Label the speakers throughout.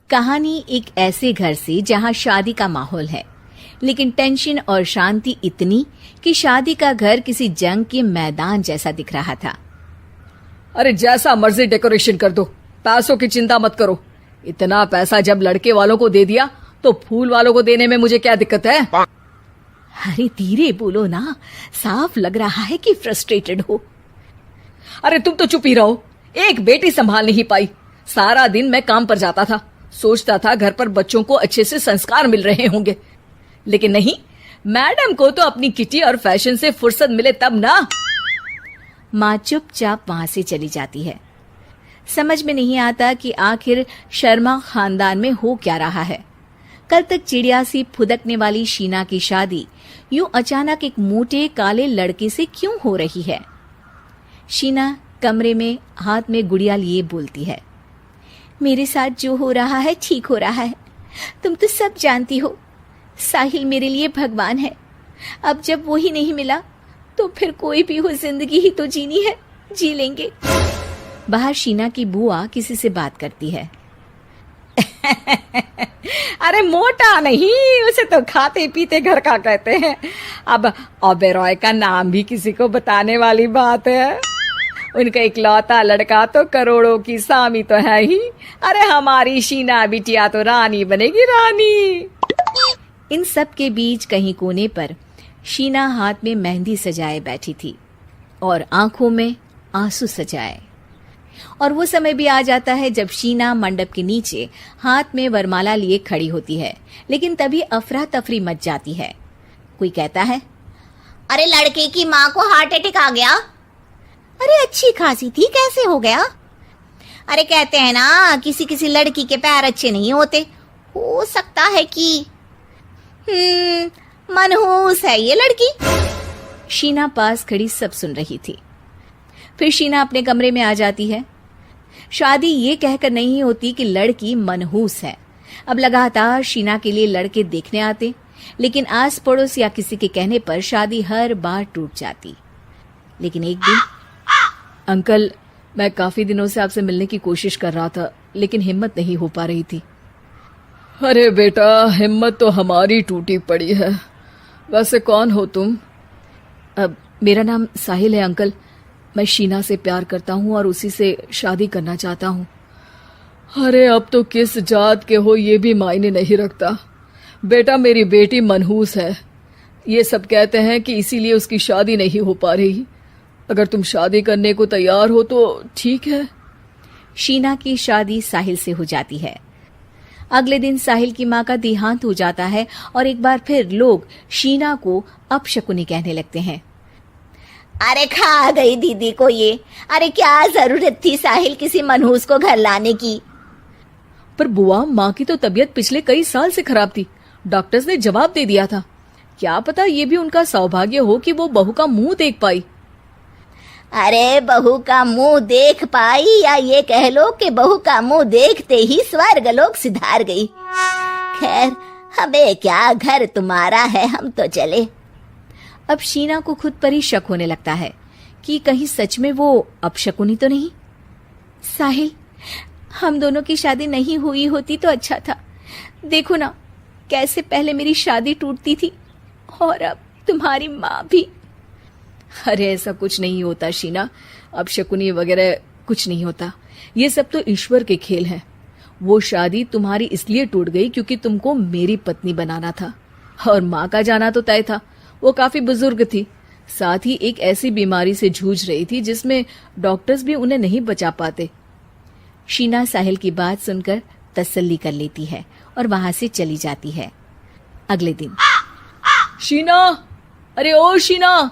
Speaker 1: कहानी एक ऐसे घर से जहां शादी का माहौल है, लेकिन टेंशन और शांति इतनी कि शादी का घर किसी जंग के मैदान जैसा दिख रहा था।
Speaker 2: अरे जैसा मर्जी डेकोरेशन कर दो, पैसों की चिंता मत करो। इतना पैसा जब लड़के वालों को दे दिया तो फूल वालों को देने में मुझे क्या दिक्कत है?
Speaker 1: अरे धीरे बोलो ना, साफ लग रहा है कि फ्रस्ट्रेटेड हो।
Speaker 2: अरे तुम तो चुप ही रहो। एक बेटी संभाल नहीं पाई। सारा दिन मैं काम पर जाता था, सोचता था घर पर बच्चों को अच्छे से संस्कार मिल रहे होंगे, लेकिन नहीं, मैडम को तो अपनी किटी और फैशन से फुर्सत मिले तब ना।
Speaker 1: माँ चुपचाप वहां से चली जाती है। समझ में नहीं आता कि आखिर शर्मा खानदान में हो क्या रहा है। कल तक चिड़िया सी फुदकने वाली शीना की शादी यूं अचानक एक मोटे काले लड़के से क्यों हो रही है? शीना कमरे में हाथ में गुड़िया लिए बोलती है, मेरे साथ जो हो रहा है ठीक हो रहा है। तुम तो सब जानती हो, साहिल मेरे लिए भगवान है। अब जब वो ही नहीं मिला तो फिर कोई भी हो, जिंदगी ही तो जीनी है, जी लेंगे। बाहर शीना की बुआ किसी से बात करती है।
Speaker 2: अरे मोटा नहीं, उसे तो खाते पीते घर का कहते हैं। अब ओबेरॉय का नाम भी किसी को बताने वाली बात है। उनका इकलौता लड़का तो करोड़ों की सामी तो है ही। अरे हमारी शीना बिटिया तो रानी बनेगी, रानी।
Speaker 1: इन सब के बीच कहीं कोने पर शीना हाथ में मेहंदी सजाए बैठी थी और आंखों में आंसू सजाए। और वो समय भी आ जाता है जब शीना मंडप के नीचे हाथ में वरमाला लिए खड़ी होती है, लेकिन तभी अफरा तफरी मच जाती है। कोई कहता है,
Speaker 3: अरे लड़के की माँ को हार्ट अटैक आ गया।
Speaker 1: अरे अच्छी खासी थी, कैसे हो गया?
Speaker 3: अरे कहते हैं ना, किसी किसी लड़की के पैर अच्छे नहीं होते। हो सकता है कि मनहूस है ये लड़की।
Speaker 1: शीना पास खड़ी सब सुन रही थी। फिर शीना अपने कमरे में आ जाती है। शादी ये कहकर नहीं होती कि लड़की मनहूस है। अब लगातार शीना के लिए लड़के देखने आते, लेकिन आस पड़ोस या किसी के कहने पर शादी हर बार टूट जाती। लेकिन एक दिन,
Speaker 2: अंकल, मैं काफी दिनों से आपसे मिलने की कोशिश कर रहा था, लेकिन हिम्मत नहीं हो पा रही थी। अरे बेटा, हिम्मत तो हमारी टूटी पड़ी है। वैसे कौन हो तुम? अब मेरा नाम साहिल है अंकल। मैं शीना से प्यार करता हूँ और उसी से शादी करना चाहता हूँ। अरे अब तो किस जात के हो ये भी मायने नहीं रखता। बेटा, मेरी बेटी मनहूस है। ये सब कहते हैं कि इसीलिए उसकी शादी नहीं हो पा रही। अगर तुम शादी करने को तैयार हो तो ठीक है।
Speaker 1: शीना की शादी साहिल से हो जाती है। अगले दिन साहिल की माँ का देहांत हो जाता है और एक बार फिर लोग शीना को अपशकुनी कहने लगते हैं।
Speaker 3: अरे खा गई दीदी को ये। अरे क्या जरूरत थी साहिल किसी मनहूस को घर लाने की?
Speaker 2: पर बुआ, माँ की तो तबीयत पिछले कई साल से खराब थी। डॉक्टर्स ने जवाब दे दिया था। क्या पता ये भी उनका सौभाग्य हो कि वो बहू का मुंह देख पाई।
Speaker 3: अरे बहू का मुंह देख पाई, या ये कह लो कि बहू का मुंह देखते ही स्वर्ग लोक सिधार गई। खैर, हमें क्या, घर तुम्हारा है, हम तो चले।
Speaker 1: अब शीना को खुद पर ही शक होने लगता है कि कहीं सच में वो अपशकुनी तो नहीं। साहिल, हम दोनों की शादी नहीं हुई होती तो अच्छा था। देखो ना, कैसे पहले मेरी शादी टूटती थी और अब तुम्हारी माँ भी।
Speaker 2: अरे ऐसा कुछ नहीं होता शीना, अपशकुनी वगैरह कुछ नहीं होता। ये सब तो ईश्वर के खेल हैं। वो शादी तुम्हारी इसलिए टूट गई क्योंकि तुमको मेरी पत्नी बनाना था, और माँ का जाना तो तय था। वो काफी बुजुर्ग थी, साथ ही एक ऐसी बीमारी से जूझ रही थी जिसमें डॉक्टर्स भी उन्हें नहीं बचा पाते।
Speaker 1: शीना साहिल की बात सुनकर तसल्ली कर लेती है और वहां से चली जाती है। अगले दिन,
Speaker 2: शीना, अरे ओ शीना।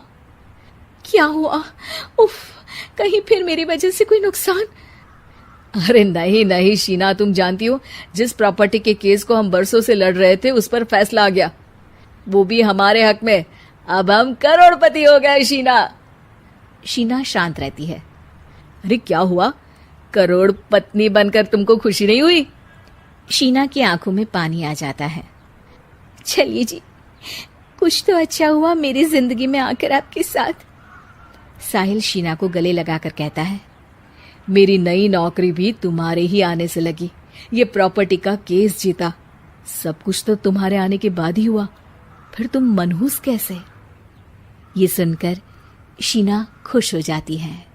Speaker 1: क्या हुआ? उफ, कहीं फिर मेरी वजह से कोई नुकसान?
Speaker 2: अरे नहीं नहीं शीना, तुम जानती हो, जिस प्रॉपर्टी के केस को हम बरसों से लड़ रहे थे उस पर फैसला आ गया, वो भी हमारे हक में। अब हम करोड़पति हो गए शीना।
Speaker 1: शीना शांत रहती है।
Speaker 2: अरे क्या हुआ? करोड़ पत्नी बनकर तुमको खुशी नहीं हुई?
Speaker 1: शीना की आंखों में पानी आ जाता है। चलिए जी, कुछ तो अच्छा हुआ मेरी जिंदगी में आकर आपके साथ। साहिल शीना को गले लगाकर कहता है,
Speaker 2: मेरी नई नौकरी भी तुम्हारे ही आने से लगी। ये प्रॉपर्टी का केस जीता। सब कुछ तो तुम्हारे आने के बाद ही हुआ, फिर तुम मनहूस कैसे?
Speaker 1: ये सुनकर शीना खुश हो जाती है।